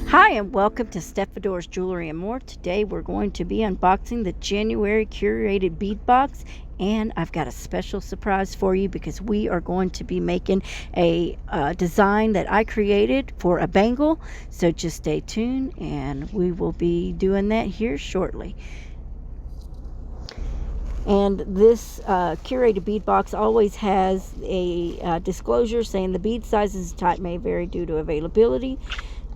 Hi and welcome to Stefador's Jewelry and More. Today we're going to be unboxing the January curated bead box, and I've got a special surprise for you because we are going to be making a design that I created for a bangle. So just stay tuned and we will be doing that here shortly. And this curated bead box always has a disclosure saying the bead sizes and type may vary due to availability.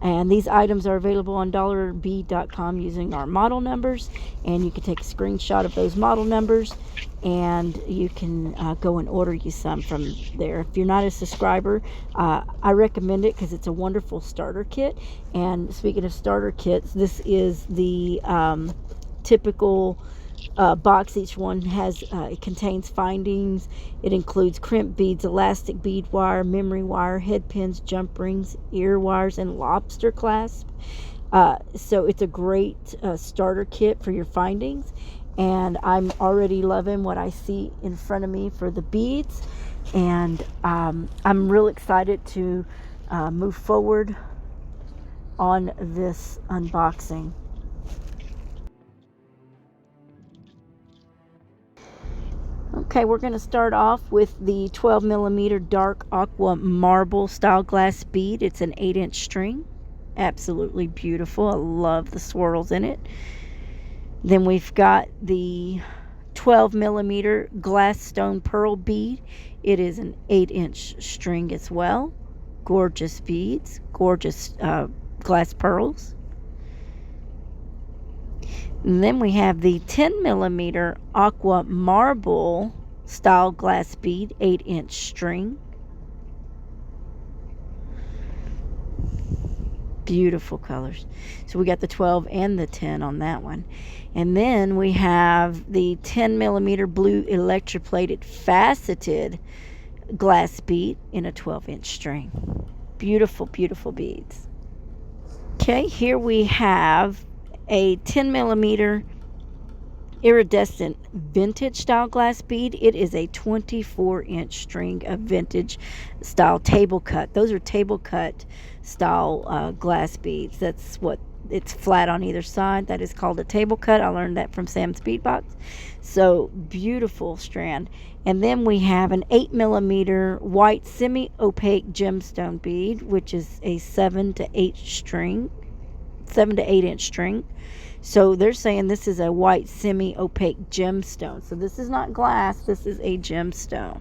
And these items are available on $bead.com using our model numbers. And you can take a screenshot of those model numbers and you can go and order you some from there. If you're not a subscriber, I recommend it because it's a wonderful starter kit. And speaking of starter kits, this is the typical box. Each one has it contains findings. It includes crimp beads, elastic bead wire, memory wire, head pins, jump rings, ear wires, and lobster clasp. So it's a great starter kit for your findings, and I'm already loving what I see in front of me for the beads, and I'm real excited to move forward on this unboxing. Okay, we're going to start off with the 12 millimeter dark aqua marble style glass bead. It's an 8-inch string. Absolutely beautiful. I love the swirls in it. Then we've got the 12 millimeter glass stone pearl bead. It is an 8-inch string as well. Gorgeous beads, gorgeous glass pearls. And then we have the 10 millimeter aqua marble style glass bead, 8-inch string. Beautiful colors. So we got the 12 and the 10 on that one. And then we have the 10 millimeter blue electroplated faceted glass bead in a 12-inch string. Beautiful, beautiful beads. Okay, here we have a 10 millimeter iridescent vintage style glass bead. It is a 24-inch string of vintage style table cut. Those are table cut style glass beads. That's what it's flat on either side. That is called a table cut. I learned that from Sam's Bead Box. So beautiful strand. And then we have an 8 millimeter white semi-opaque gemstone bead, which is a 7 to 8 inch string. So they're saying this is a white semi-opaque gemstone. So this is not glass, this is a gemstone.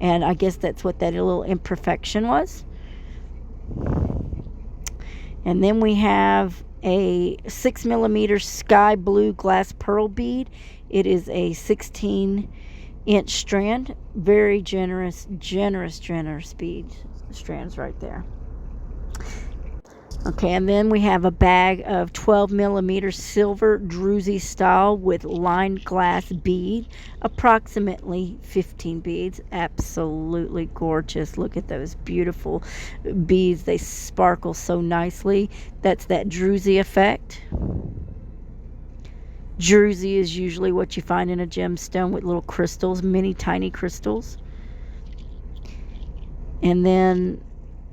And I guess that's what that little imperfection was. And then we have a 6 millimeter sky blue glass pearl bead. It is a 16-inch strand. Very generous bead strands right there. Okay, and then we have a bag of 12 millimeter silver druzy style with lined glass bead, approximately 15 beads. Absolutely gorgeous. Look at those beautiful beads. They sparkle so nicely. That's that druzy effect. Druzy is usually what you find in a gemstone with little crystals, mini tiny crystals. And then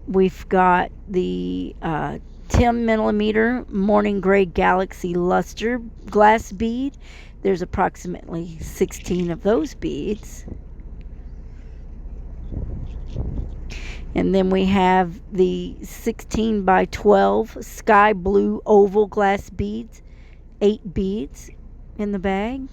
we've got the 10 millimeter morning gray galaxy luster glass bead. There's approximately 16 of those beads. And then we have the 16 by 12 sky blue oval glass beads, 8 beads in the bag.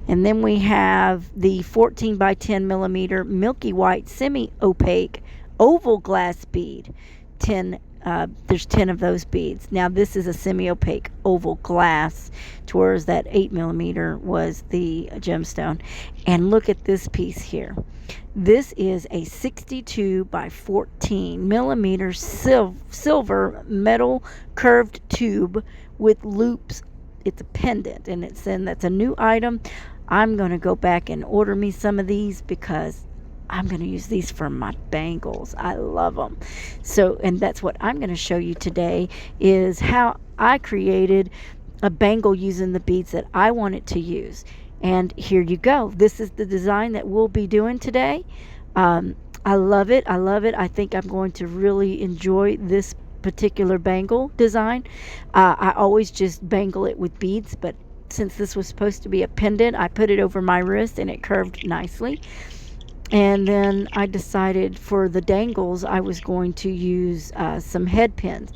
And then we have the 14 by 10 millimeter milky white semi-opaque oval glass bead. There's 10 of those beads. Now this is a semi-opaque oval glass, whereas that 8 millimeter was the gemstone. And look at this piece here. This is a 62 by 14 millimeter silver metal curved tube with loops. It's a pendant, and it's saying that's a new item. I'm going to go back and order me some of these because I'm going to use these for my bangles. I love them. So, and that's what I'm going to show you today, is how I created a bangle using the beads that I wanted to use. And here you go. This is the design that we'll be doing today. I love it. I love it. I think I'm going to really enjoy this particular bangle design. I always just bangle it with beads, but since this was supposed to be a pendant, I put it over my wrist and it curved nicely. And then I decided for the dangles I was going to use some head pins.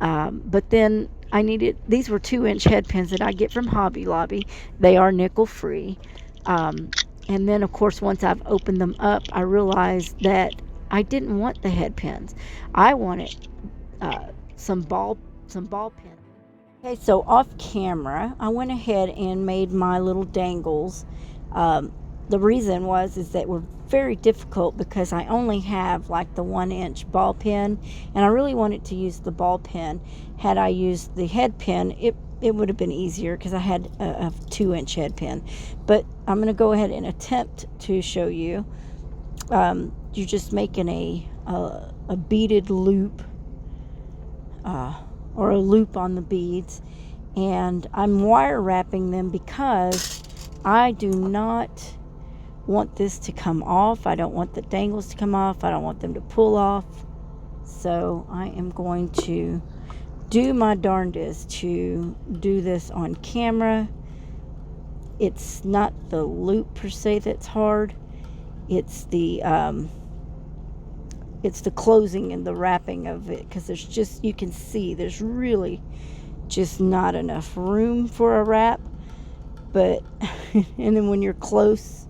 But then I needed, these were 2-inch head pins that I get from Hobby Lobby. They are nickel free. And then of course once I've opened them up, I realized that I didn't want the head pins. I wanted some ball pins. Okay, so off camera, I went ahead and made my little dangles. The reason is that were very difficult because I only have like the 1-inch ball pin, and I really wanted to use the ball pin. Had I used the head pin, it would have been easier because I had a 2-inch head pin. But I'm going to go ahead and attempt to show you. You're just making a beaded loop, or a loop on the beads, and I'm wire wrapping them because I do not want this to come off. I don't want the dangles to come off. I don't want them to pull off. So I am going to do my darndest to do this on camera. It's not the loop per se that's hard. It's the closing and the wrapping of it, because there's just, you can see there's really just not enough room for a wrap. But and then when you're close,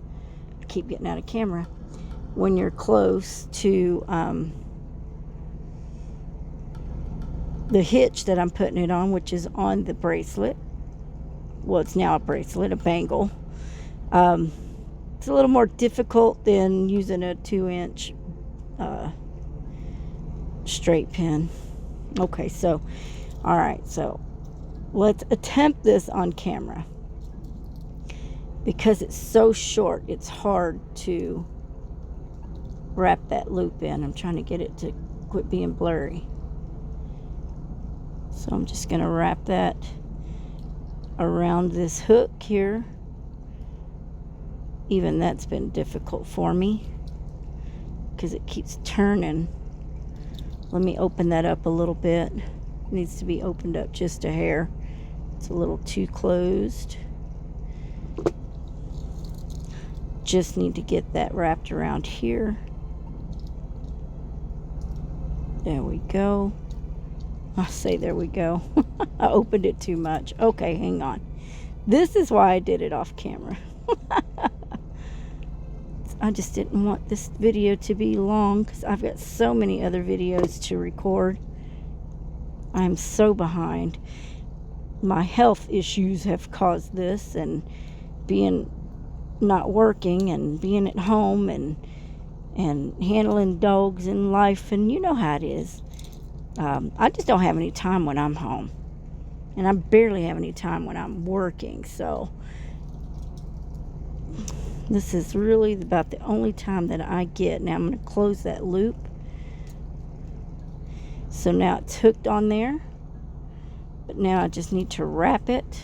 I keep getting out of camera, when you're close to the hitch that I'm putting it on, which is on the bracelet, well, it's now a bracelet, a bangle, it's a little more difficult than using a 2-inch straight pin. Okay, so all right, so let's attempt this on camera. Because it's so short, it's hard to wrap that loop in. I'm trying to get it to quit being blurry. So I'm just going to wrap that around this hook here. Even that's been difficult for me because it keeps turning. Let me open that up a little bit. It needs to be opened up just a hair. It's a little too closed. Just need to get that wrapped around here. There we go. I say there we go. I opened it too much. Okay, hang on. This is why I did it off camera. I just didn't want this video to be long because I've got so many other videos to record. I'm so behind. My health issues have caused this, and being not working and being at home and handling dogs in life, and you know how it is. I just don't have any time when I'm home, and I barely have any time when I'm working. So this is really about the only time that I get. Now I'm going to close that loop. So now it's hooked on there, but now I just need to wrap it.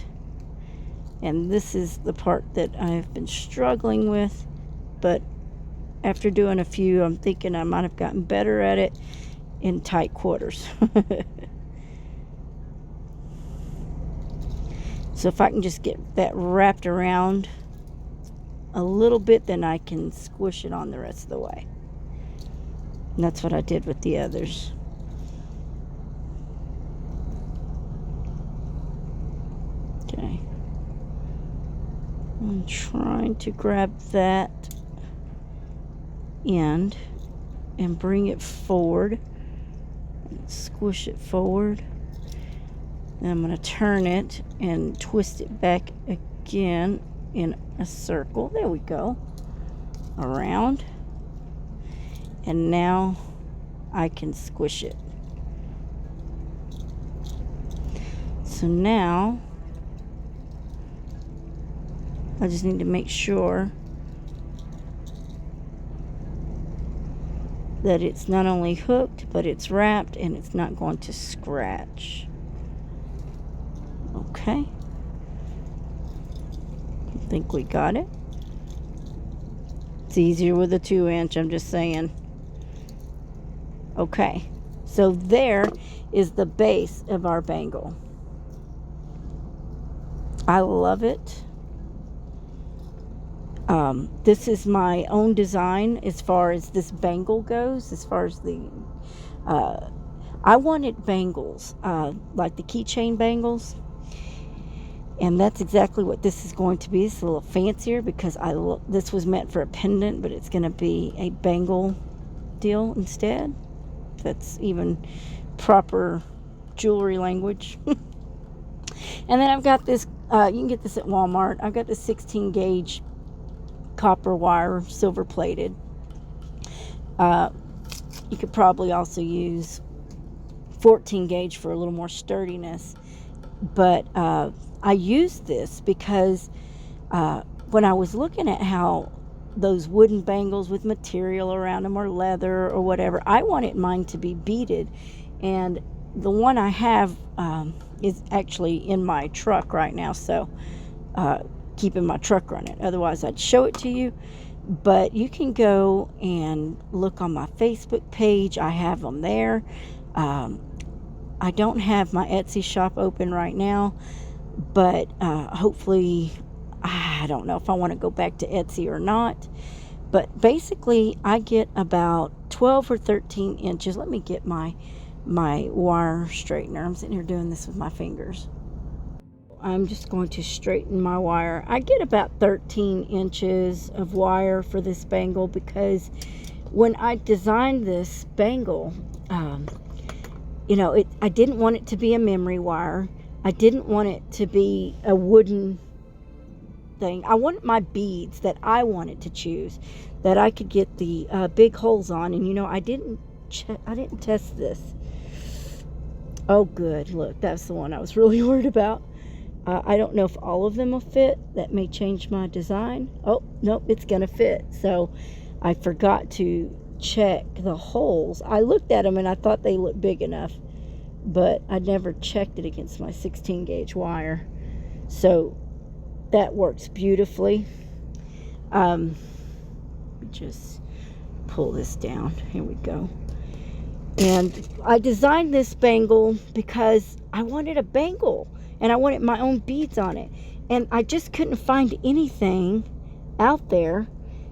And this is the part that I've been struggling with, but after doing a few, I'm thinking I might have gotten better at it in tight quarters. So if I can just get that wrapped around a little bit, then I can squish it on the rest of the way. And that's what I did with the others. Okay. I'm trying to grab that end and bring it forward. Squish it forward. Then I'm going to turn it and twist it back again in a circle. There we go. Around. And now I can squish it. So now I just need to make sure that it's not only hooked, but it's wrapped and it's not going to scratch. Okay. I think we got it. It's easier with a 2-inch, I'm just saying. Okay, so there is the base of our bangle. I love it. This is my own design as far as this bangle goes, as far as the I wanted bangles, like the keychain bangles, and that's exactly what this is going to be. It's a little fancier because this was meant for a pendant, but it's going to be a bangle deal instead. That's even proper jewelry language. And then I've got this, you can get this at Walmart. I've got this 16 gauge copper wire, silver plated. You could probably also use 14 gauge for a little more sturdiness. But I used this because when I was looking at how those wooden bangles with material around them or leather or whatever, I wanted mine to be beaded. And the one I have is actually in my truck right now, so keeping my truck running. Otherwise, I'd show it to you. But you can go and look on my Facebook page. I have them there. I don't have my Etsy shop open right now, but hopefully, I don't know if I want to go back to Etsy or not. But basically, I get about 12 or 13 inches. Let me get my wire straightener. I'm sitting here doing this with my fingers. I'm just going to straighten my wire. I get about 13 inches of wire for this bangle because when I designed this bangle, you know, I didn't want it to be a memory wire. I didn't want it to be a wooden thing. I wanted my beads that I wanted to choose, that I could get the big holes on. And you know, I didn't test this. Oh, good. Look, that's the one I was really worried about. I don't know if all of them will fit. That may change my design. Oh, nope, it's going to fit. So I forgot to check the holes. I looked at them and I thought they looked big enough, but I never checked it against my 16 gauge wire. So that works beautifully. Just pull this down. Here we go. And I designed this bangle because I wanted a bangle and I wanted my own beads on it. And I just couldn't find anything out there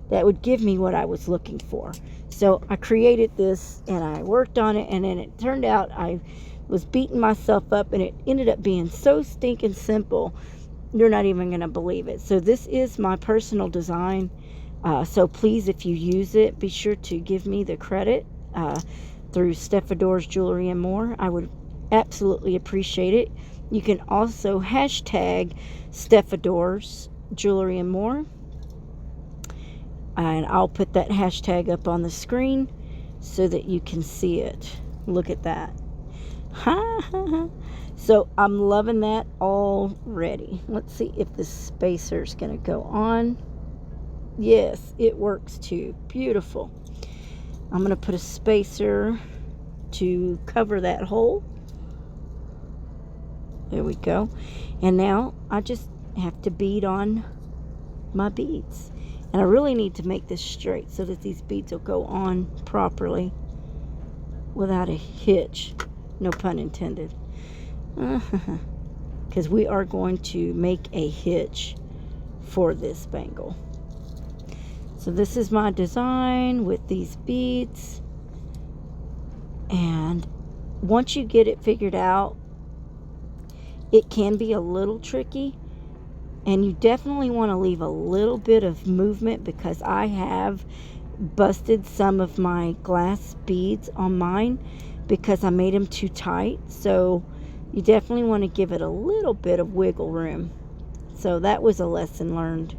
that would give me what I was looking for. So I created this and I worked on it, and then it turned out I was beating myself up, and it ended up being so stinking simple. You're not even going to believe it. So this is my personal design. So please, if you use it, be sure to give me the credit through Stefador's Jewelry and More. I would absolutely appreciate it. You can also hashtag Stefador's Jewelry and More, and I'll put that hashtag up on the screen so that you can see it. Look at that. So I'm loving that already. Let's see if the spacer's going to go on. Yes, it works too. Beautiful. I'm going to put a spacer to cover that hole. There we go. And now I just have to bead on my beads. And I really need to make this straight so that these beads will go on properly without a hitch. No pun intended. Because we are going to make a hitch for this bangle. So this is my design with these beads. And once you get it figured out, it can be a little tricky, and you definitely want to leave a little bit of movement, because I have busted some of my glass beads on mine because I made them too tight. So you definitely want to give it a little bit of wiggle room. So that was a lesson learned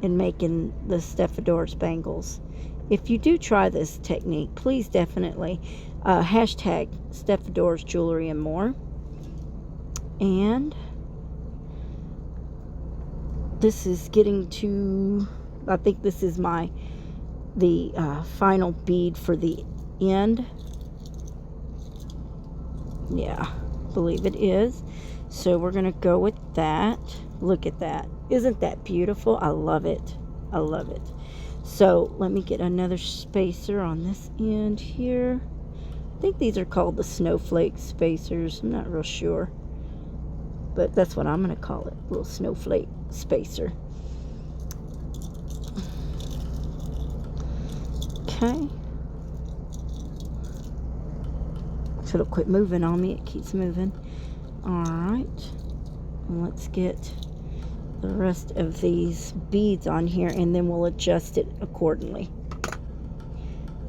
in making the Stefador's bangles. If you do try this technique, please definitely hashtag Stefador's Jewelry and More. And this is getting to, I think this is the final bead for the end. Yeah, I believe it is. So we're going to go with that. Look at that. Isn't that beautiful? I love it. I love it. So let me get another spacer on this end here. I think these are called the snowflake spacers. I'm not real sure, but that's what I'm going to call it, little snowflake spacer. Okay. So it'll quit moving on me. It keeps moving. Alright. Let's get the rest of these beads on here, and then we'll adjust it accordingly.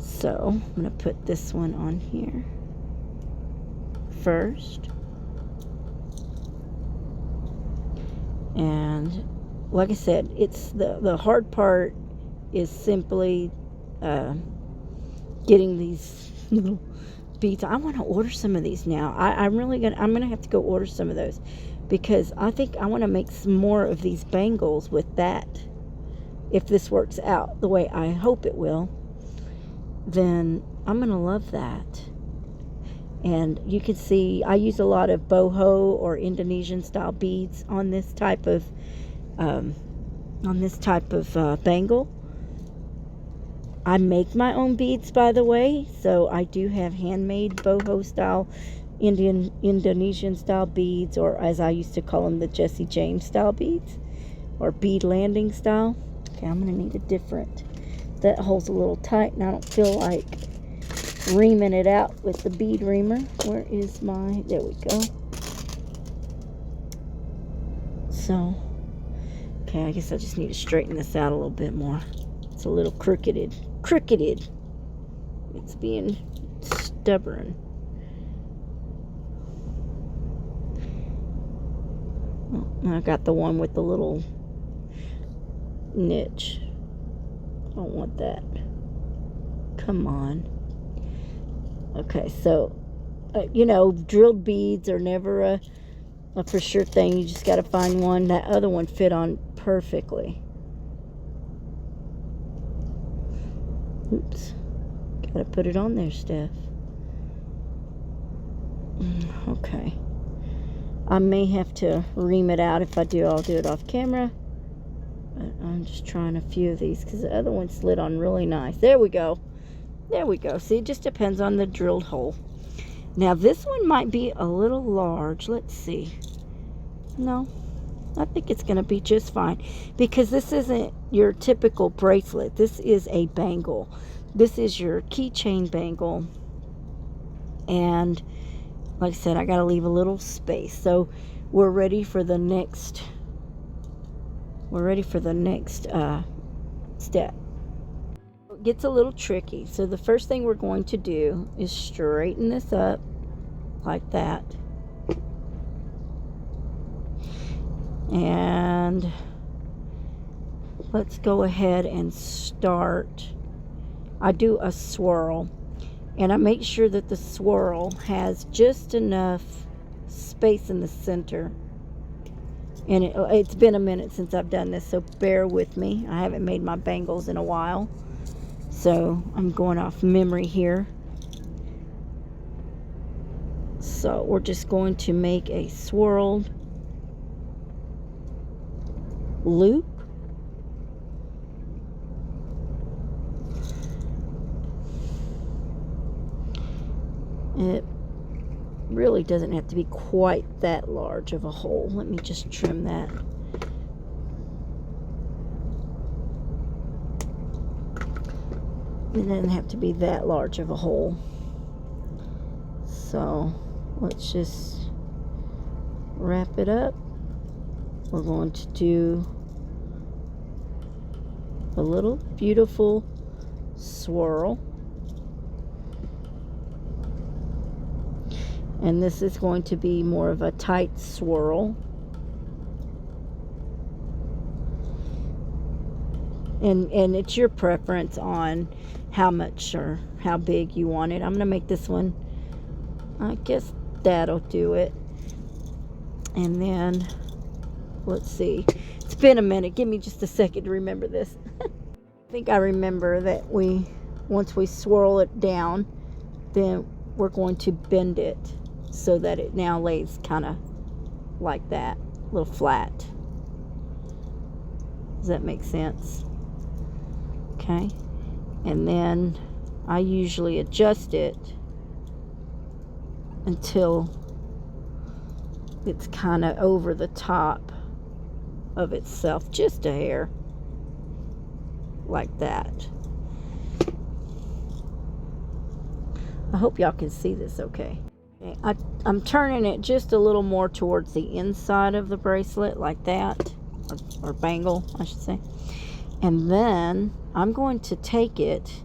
So I'm going to put this one on here first. And like I said, it's the hard part is simply getting these little beads. I want to order some of these now. I'm gonna have to go order some of those, because I think I want to make some more of these bangles with that. If this works out the way I hope it will, then I'm gonna love that. And you can see I use a lot of boho or Indonesian style beads on this type of bangle. I make my own beads, by the way, so I do have handmade boho style Indonesian style beads, or as I used to call them, the Jesse James style beads, or bead landing style. Okay, I'm gonna need a different. That holds a little tight, and I don't feel like reaming it out with the bead reamer. Where is my, there we go. So, okay, I guess I just need to straighten this out a little bit more. It's a little crookeded. It's being stubborn. Oh, I got the one with the little niche. I don't want that. Come on. Okay, so you know, drilled beads are never a for sure thing. You just got to find one. That other one fit on perfectly. Oops. Gotta put it on there, Steph. Okay. I may have to ream it out. If I do, I'll do it off camera. But I'm just trying a few of these because the other one slid on really nice. There we go. There we go. See, it just depends on the drilled hole. Now, this one might be a little large. Let's see. No, I think it's going to be just fine, because this isn't your typical bracelet. This is a bangle. This is your keychain bangle. And like I said, I got to leave a little space. So we're ready for the next. We're ready for the next step. It gets a little tricky. So the first thing we're going to do is straighten this up like that. And let's go ahead and start. I do a swirl, and I make sure that the swirl has just enough space in the center. And it's been a minute since I've done this, so bear with me. I haven't made my bangles in a while, so I'm going off memory here. So we're just going to make a swirled loop. It really doesn't have to be quite that large of a hole. Let me just trim that. It doesn't have to be that large of a hole. So let's just wrap it up. We're going to do a little beautiful swirl. And this is going to be more of a tight swirl. And it's your preference on how much or how big you want it. I'm going to make this one, I guess that'll do it. And then, let's see. It's been a minute. Give me just a second to remember this. I think I remember that once we swirl it down, then we're going to bend it so that it now lays kind of like that, a little flat. Does that make sense? Okay, Okay, and then I usually adjust it until it's kind of over the top of itself, just a hair, like that. I hope y'all can see this okay. I'm turning it just a little more towards the inside of the bracelet, like that, or bangle, I should say. And then I'm going to take it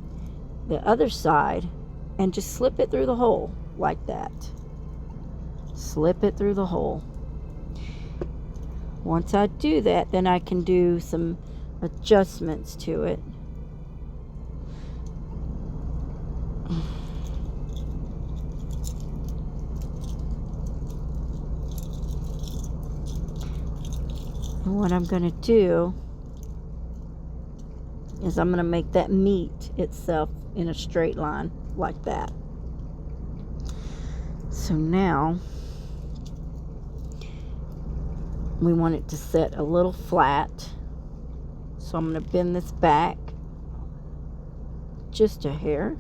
the other side and just slip it through the hole, like that. Slip it through the hole. Once I do that, then I can do some adjustments to it. And what I'm going to do is I'm going to make that meet itself in a straight line, like that. So now we want it to set a little flat. So I'm going to bend this back just a hair.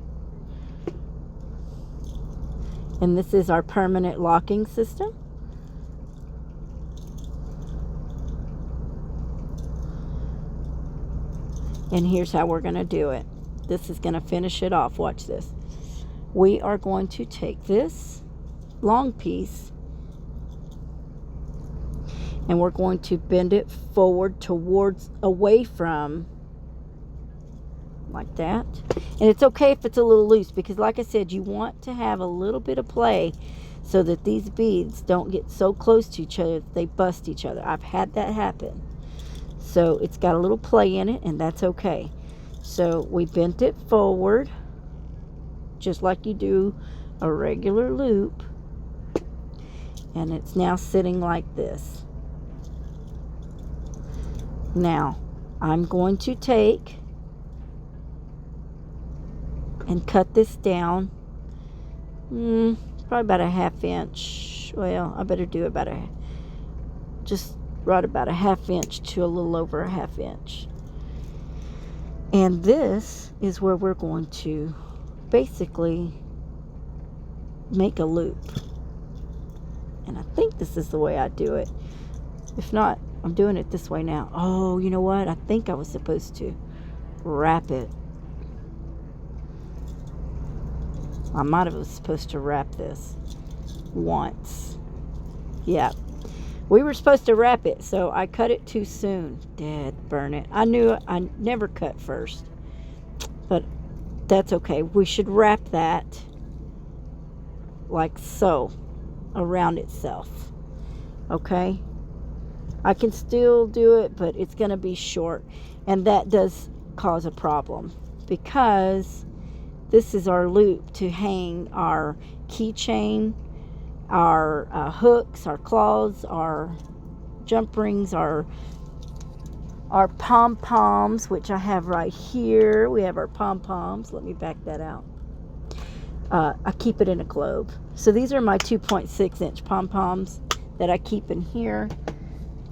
And this is our permanent locking system. And here's how we're going to do it. This is going to finish it off. Watch this. We are going to take this long piece and we're going to bend it forward towards, away from, like that. And it's okay if it's a little loose, because like I said, you want to have a little bit of play so that these beads don't get so close to each other that they bust each other. I've had that happen. So it's got a little play in it, and that's okay. So we bent it forward just like you do a regular loop, and it's now sitting like this. Now I'm going to take and cut this down, probably about a 1/2 inch. Well, I better do about just right about a 1/2 inch to a little over a 1/2 inch. And this is where we're going to basically make a loop. And I think this is the way I do it. If not, I'm doing it this way now. Oh, you know what? I think I was supposed to wrap it. I might have was supposed to wrap this once. Yeah. We were supposed to wrap it, so I cut it too soon. Dad, burn it. I knew I never cut first, but that's okay. We should wrap that like so around itself. Okay? I can still do it, but it's going to be short, and that does cause a problem because this is our loop to hang our keychain, our hooks, our claws, our jump rings, our pom-poms, which I have right here. We have our pom-poms. Let me back that out. I keep it in a globe. So these are my 2.6 inch pom-poms that I keep in here.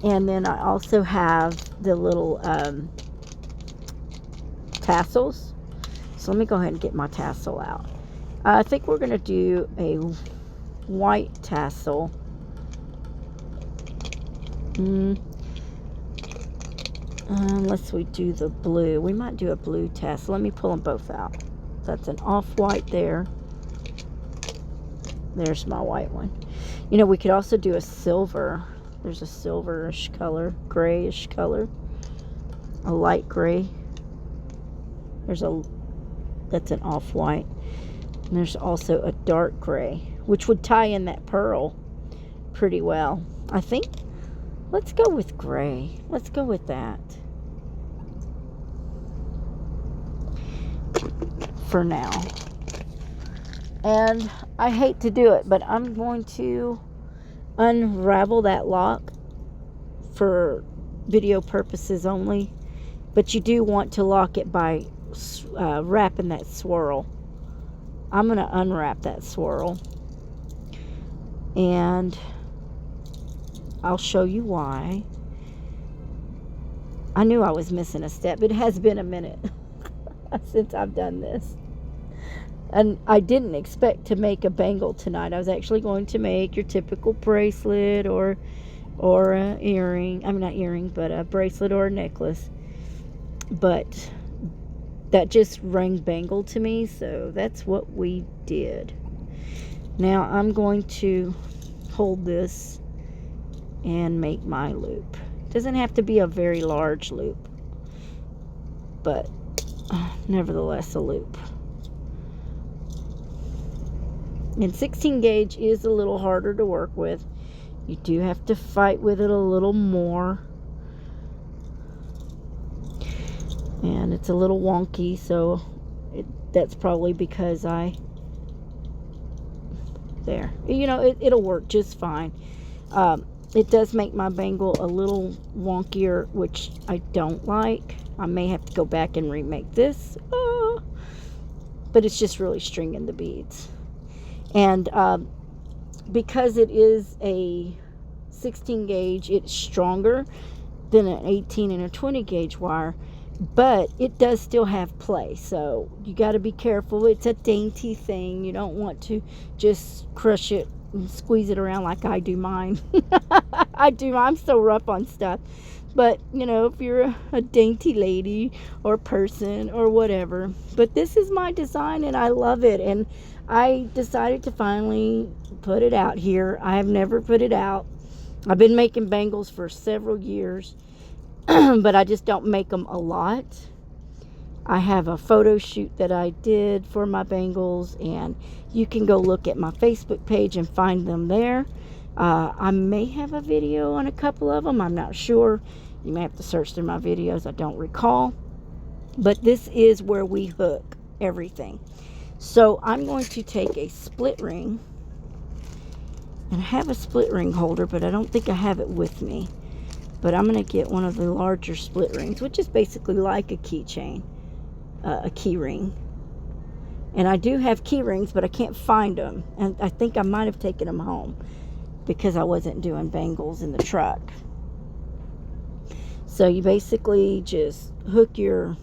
And then I also have the little tassels. So let me go ahead and get my tassel out. I think we're going to do a white tassel. Unless we do the blue. We might do a blue tassel. Let me pull them both out. That's an off-white there. There's my white one. You know, we could also do a silver. There's a silverish color, grayish color, a light gray. That's an off-white. And there's also a dark gray, which would tie in that pearl pretty well. I think, let's go with gray. Let's go with that for now. And I hate to do it, but I'm going to unravel that lock for video purposes only. But you do want to lock it by wrapping that swirl. I'm going to unwrap that swirl, and I'll show you why. I knew I was missing a step. It has been a minute. since I've done this. And I didn't expect to make a bangle tonight. I was actually going to make your typical bracelet or a earring. I mean, not earring, but a bracelet or a necklace. But that just rang bangle to me, so that's what we did. Now I'm going to hold this and make my loop. Doesn't have to be a very large loop, but nevertheless a loop. And 16 gauge is a little harder to work with. You do have to fight with it a little more. And it's a little wonky, so that's probably because there. You know, it'll work just fine. It does make my bangle a little wonkier, which I don't like. I may have to go back and remake this. But it's just really stringing the beads. And because it is a 16 gauge, it's stronger than an 18 and a 20 gauge wire, but it does still have play, so you got to be careful. It's a dainty thing. You don't want to just crush it and squeeze it around like I do mine. I'm so rough on stuff. But, you know, if you're a dainty lady or person or whatever. But this is my design and I love it. And I decided to finally put it out here. I have never put it out. I've been making bangles for several years. But I just don't make them a lot. I have a photo shoot that I did for my bangles. And you can go look at my Facebook page and find them there. I may have a video on a couple of them. I'm not sure. You may have to search through my videos. I don't recall. But this is where we hook everything. So I'm going to take a split ring. And I have a split ring holder, but I don't think I have it with me. But I'm going to get one of the larger split rings, which is basically like a keychain, a key ring. And I do have key rings, but I can't find them. And I think I might have taken them home because I wasn't doing bangles in the truck. So you basically just hook your...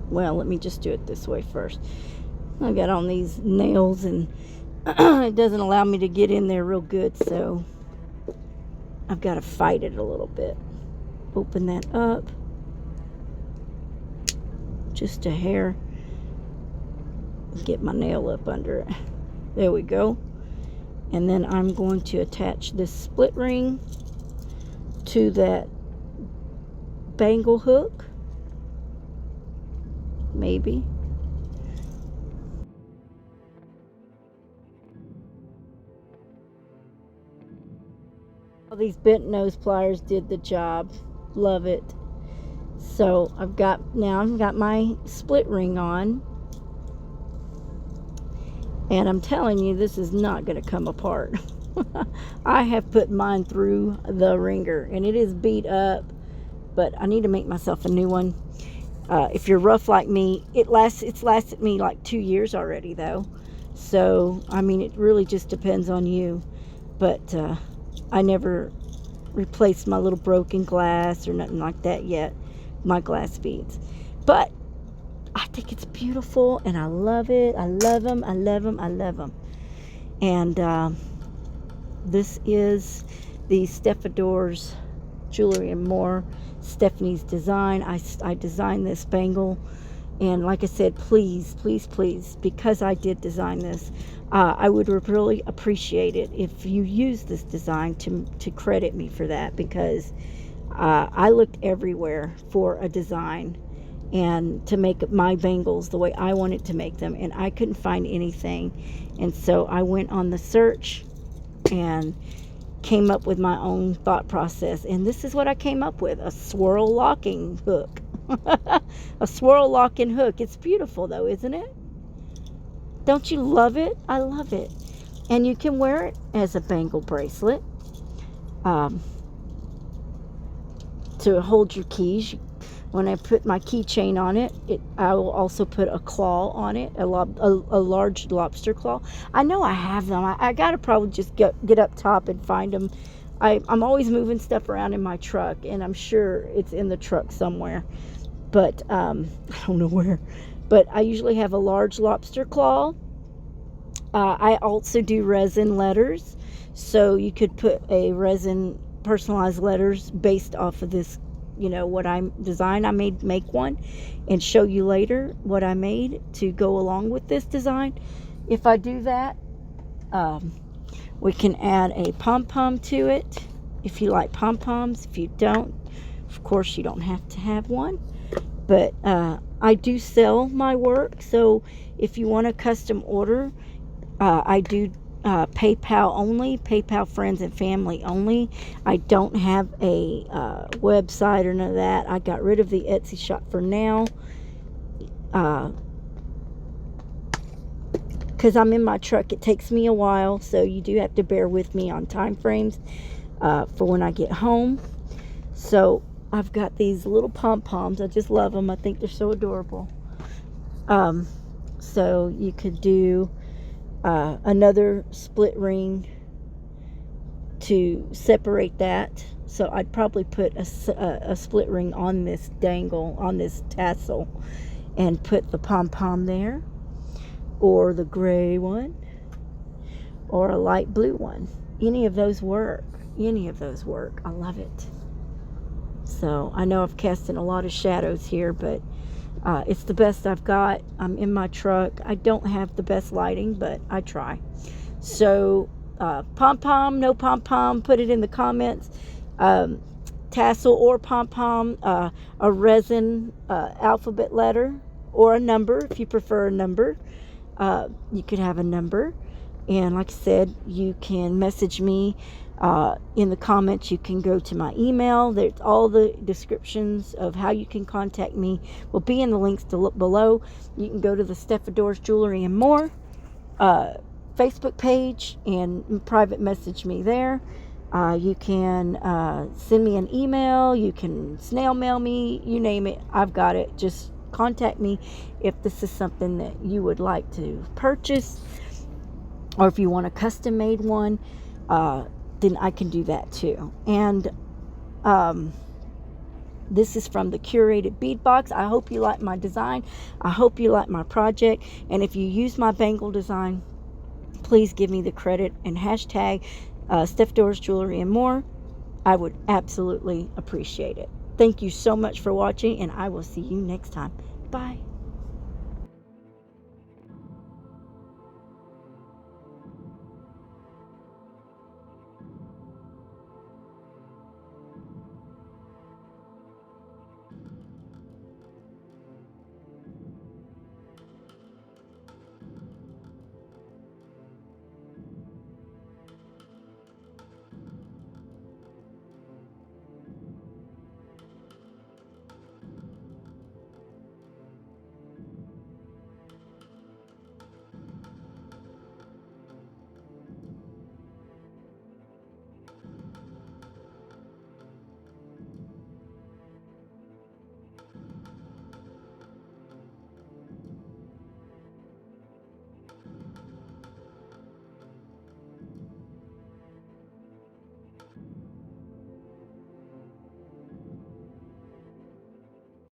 Well, let me just do it this way first. I got on these nails and it doesn't allow me to get in there real good, so I've got to fight it a little bit. Open that up. Just a hair. Get my nail up under it. There we go. And then I'm going to attach this split ring to that bangle hook. Maybe. These bent nose pliers did the job. Love it. So I've got my split ring on. And I'm telling you, this is not going to come apart. I have put mine through the ringer and it is beat up, but I need to make myself a new one. If you're rough like me, it's lasted me like 2 years already though. So, I mean, it really just depends on you. But I never replaced my little broken glass or nothing like that yet. My glass beads. But I think it's beautiful and I love it. I love them. I love them. I love them. And this is the Stefador's Jewelry and More. Stefanie's design. I designed this bangle. And like I said, please, please, please, because I did design this, I would really appreciate it if you use this design to credit me for that, because I looked everywhere for a design and to make my bangles the way I wanted to make them, and I couldn't find anything. And so I went on the search and came up with my own thought process, and this is what I came up with: a swirl locking hook. A swirl locking hook. It's beautiful though, isn't it? Don't you love it? I love it. And you can wear it as a bangle bracelet to hold your keys. When I put my keychain on it, I will also put a claw on it, a large lobster claw. I know I have them. I gotta probably just get up top and find them. I'm always moving stuff around in my truck, and I'm sure it's in the truck somewhere. but I don't know where. But I usually have a large lobster claw. I also do resin letters, so you could put a resin personalized letters based off of this, what I designed. I may make one and show you later what I made to go along with this design. If I do that, we can add a pom-pom to it if you like pom-poms. If you don't, of course you don't have to have one. But I do sell my work, so if you want a custom order, I do PayPal only, PayPal friends and family only. I don't have a website or none of that. I got rid of the Etsy shop for now, because I'm in my truck. It takes me a while, so you do have to bear with me on time frames for when I get home. So I've got these little pom-poms. I just love them. I think they're so adorable. So you could do another split ring to separate that. So I'd probably put a split ring on this dangle, on this tassel, and put the pom-pom there, or the gray one, or a light blue one. Any of those work. Any of those work. I love it. So I know I've cast in a lot of shadows here, but it's the best I've got. I'm in my truck. I don't have the best lighting, but I try. So pom-pom, no pom-pom, put it in the comments. Tassel or pom-pom, a resin alphabet letter, or a number if you prefer a number. You could have a number. And like I said, you can message me in the comments. You can go to my email. There's all the descriptions of how you can contact me will be in the links below. You can go to the Stefador's Jewelry and More Facebook page and private message me there. You can send me an email. You can snail mail me. You name it, I've got it. Just contact me if this is something that you would like to purchase, or if you want a custom made one, then I can do that too. And this is from the Curated Bead Box. I hope you like my design. I hope you like my project. And if you use my bangle design, please give me the credit and hashtag Stefador's Jewelry and More. I would absolutely appreciate it. Thank you so much for watching, and I will see you next time. Bye.